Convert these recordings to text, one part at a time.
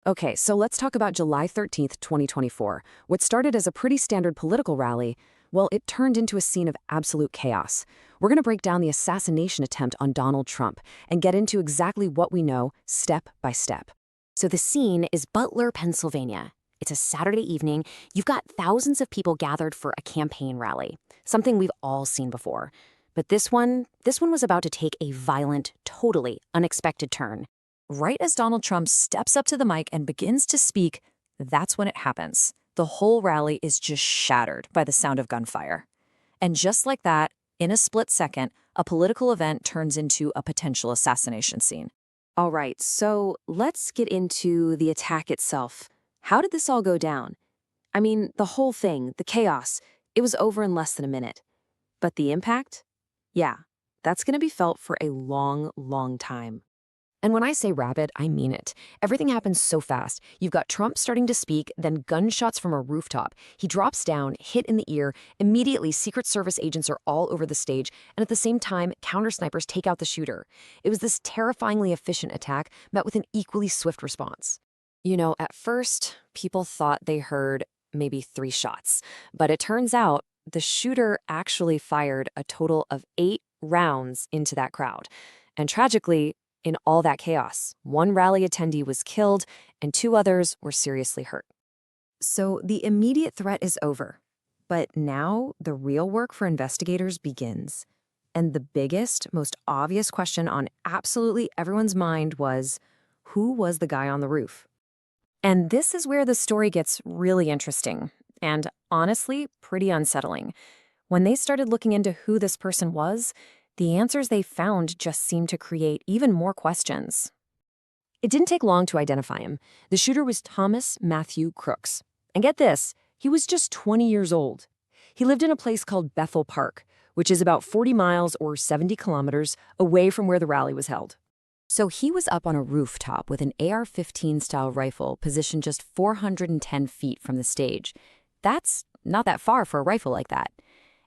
Okay, so let's talk about July 13th, 2024. What started as a pretty standard political rally, well, it turned into a scene of absolute chaos. We're going to break down the assassination attempt on Donald Trump and get into exactly what we know step by step. So the scene is Butler, Pennsylvania. It's a Saturday evening. You've got thousands of people gathered for a campaign rally, something we've all seen before. But this one was about to take a violent, totally unexpected turn. Right as Donald Trump steps up to the mic and begins to speak, that's when it happens. The whole rally is just shattered by the sound of gunfire. And just like that, in a split second, a political event turns into a potential assassination scene. All right, so let's get into the attack itself. How did this all go down? I mean, the whole thing, the chaos, it was over in less than a minute. But the impact? Yeah, that's going to be felt for a long, long time. And when I say rapid, I mean it. Everything happens so fast. You've got Trump starting to speak, then gunshots from a rooftop. He drops down, hit in the ear. Immediately, Secret Service agents are all over the stage, and at the same time, counter-snipers take out the shooter. It was this terrifyingly efficient attack met with an equally swift response. You know, at first, people thought they heard maybe 3 shots. But it turns out the shooter actually fired a total of 8 rounds into that crowd. And tragically, in all that chaos, 1 rally attendee was killed and 2 others were seriously hurt. So the immediate threat is over. But now the real work for investigators begins. And the biggest, most obvious question on absolutely everyone's mind was, who was the guy on the roof? And this is where the story gets really interesting and, honestly, pretty unsettling. When they started looking into who this person was, the answers they found just seemed to create even more questions. It didn't take long to identify him. The shooter was Thomas Matthew Crooks. And get this, he was just 20 years old. He lived in a place called Bethel Park, which is about 40 miles or 70 kilometers away from where the rally was held. So he was up on a rooftop with an AR-15 style rifle positioned just 410 feet from the stage. That's not that far for a rifle like that.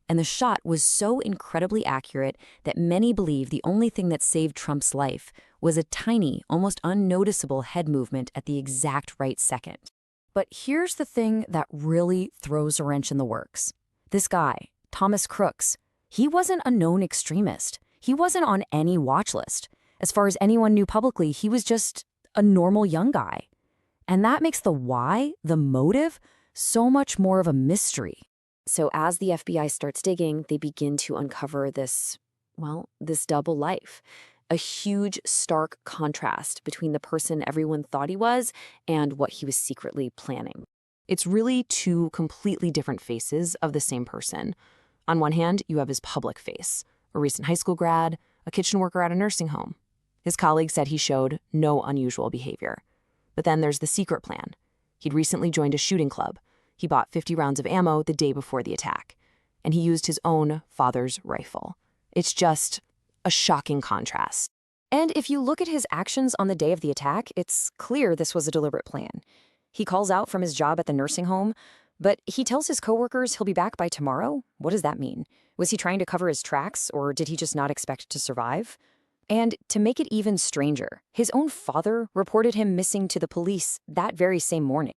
And the shot was so incredibly accurate that many believe the only thing that saved Trump's life was a tiny, almost unnoticeable head movement at the exact right second. But here's the thing that really throws a wrench in the works. This guy, Thomas Crooks, he wasn't a known extremist. He wasn't on any watch list. As far as anyone knew publicly, he was just a normal young guy. And that makes the why, the motive, so much more of a mystery. So as the FBI starts digging, they begin to uncover this double life. A huge, stark contrast between the person everyone thought he was and what he was secretly planning. It's really 2 completely different faces of the same person. On one hand, you have his public face, a recent high school grad, a kitchen worker at a nursing home. His colleagues said he showed no unusual behavior. But then there's the secret plan. He'd recently joined a shooting club. He bought 50 rounds of ammo the day before the attack. And he used his own father's rifle. It's just a shocking contrast. And if you look at his actions on the day of the attack, it's clear this was a deliberate plan. He calls out from his job at the nursing home, but he tells his coworkers he'll be back by tomorrow? What does that mean? Was he trying to cover his tracks, or did he just not expect to survive? And to make it even stranger, his own father reported him missing to the police that very same morning.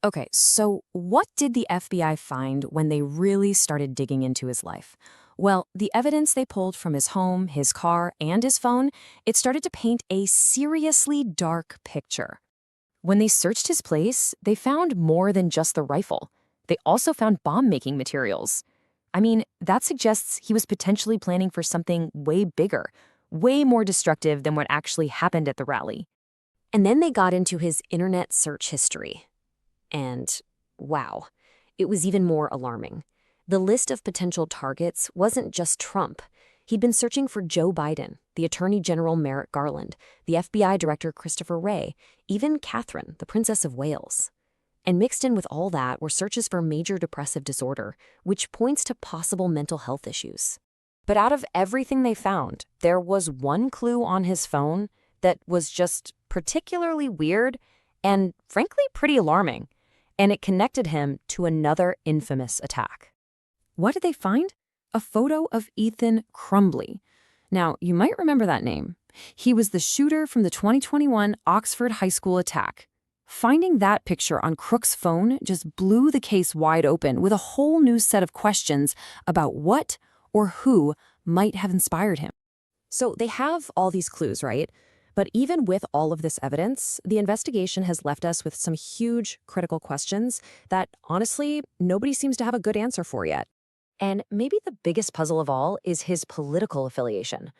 Okay, so what did the FBI find when they really started digging into his life? Well, the evidence they pulled from his home, his car, and his phone, it started to paint a seriously dark picture. When they searched his place, they found more than just the rifle. They also found bomb-making materials. I mean, that suggests he was potentially planning for something way bigger, way more destructive than what actually happened at the rally. And then they got into his internet search history. And wow, it was even more alarming. The list of potential targets wasn't just Trump. He'd been searching for Joe Biden, the Attorney General Merrick Garland, the FBI Director Christopher Wray, even Catherine, the Princess of Wales. And mixed in with all that were searches for major depressive disorder, which points to possible mental health issues. But out of everything they found, there was one clue on his phone that was just particularly weird and, frankly, pretty alarming. And it connected him to another infamous attack. What did they find? A photo of Ethan Crumbley. Now, you might remember that name. He was the shooter from the 2021 Oxford High School attack. Finding that picture on Crooks' phone just blew the case wide open with a whole new set of questions about what or who might have inspired him. So they have all these clues, right? But even with all of this evidence, the investigation has left us with some huge critical questions that, honestly, nobody seems to have a good answer for yet. And maybe the biggest puzzle of all is his political affiliation.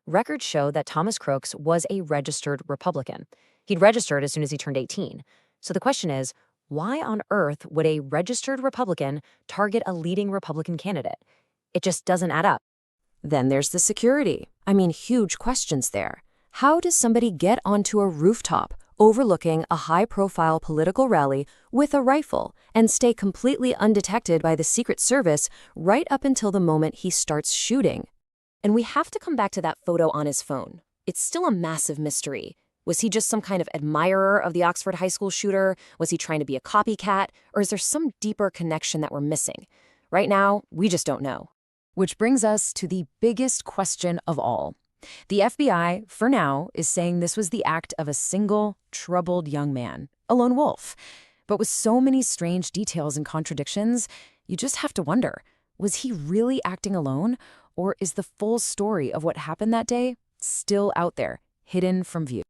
Records show that Thomas Crooks was a registered Republican. He'd registered as soon as he turned 18. So the question is, why on earth would a registered Republican target a leading Republican candidate? It just doesn't add up. Then there's the security. I mean, huge questions there. How does somebody get onto a rooftop overlooking a high-profile political rally with a rifle and stay completely undetected by the Secret Service right up until the moment he starts shooting? And we have to come back to that photo on his phone. It's still a massive mystery. Was he just some kind of admirer of the Oxford High School shooter? Was he trying to be a copycat? Or is there some deeper connection that we're missing? Right now, we just don't know. Which brings us to the biggest question of all. The FBI, for now, is saying this was the act of a single, troubled young man, a lone wolf. But with so many strange details and contradictions, you just have to wonder, was he really acting alone? Or is the full story of what happened that day still out there, hidden from view?